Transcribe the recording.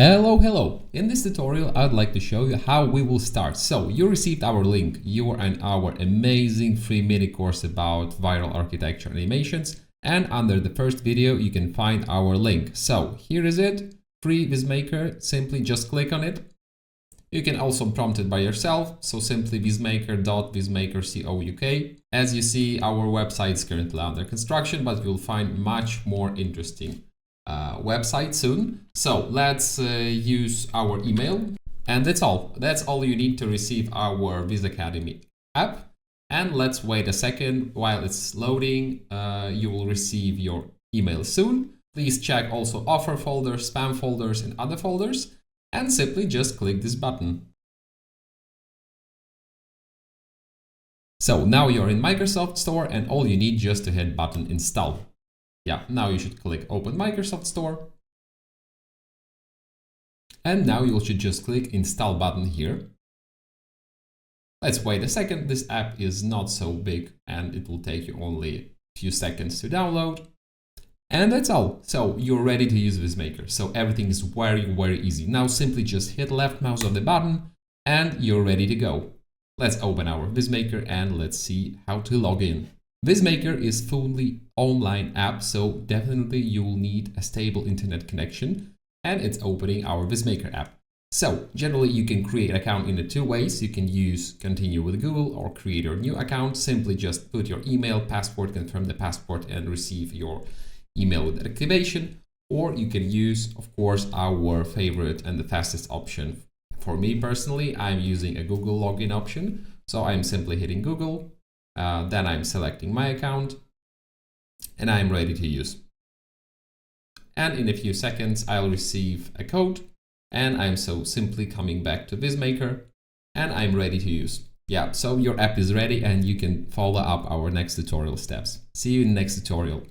Hello! In this tutorial, I'd like to show you how we will start. So, you received our link. You are in our amazing free mini course about viral architecture animations. And under the first video, you can find our link. So, here is it. Free VizMaker. Simply just click on it. You can also prompt it by yourself. So, simply vismaker.vismaker.co.uk. As you see, our website is currently under construction, but you'll find much more interesting website soon. So let's use our email, and that's all. That's all you need to receive our Viz Academy app. And let's wait a second while it's loading. You will receive your email soon. Please check also offer folders, spam folders, and other folders, and simply just click this button. So now you're in Microsoft Store, and all you need just to hit button install. Yeah, now you should click Open Microsoft Store. And now you should just click Install button here. Let's wait a second. This app is not so big and it will take you only a few seconds to download. And that's all. So you're ready to use VizMaker. So everything is very easy. Now simply just hit left mouse on the button and you're ready to go. Let's open our VizMaker and let's see how to log in. VizMaker is fully online app, so definitely you will need a stable internet connection, and it's opening our VizMaker app. So generally you can create an account in two ways. You can use continue with Google or create your new account. Simply just put your email, password, confirm the password and receive your email with activation. Or you can use, of course, our favorite and the fastest option. For me personally, I'm using a Google login option. So I'm simply hitting Google. Then I'm selecting my account and I'm ready to use. And in a few seconds, I'll receive a code and I'm so simply coming back to VizMaker and I'm ready to use. Yeah, so your app is ready and you can follow up our next tutorial steps. See you in the next tutorial.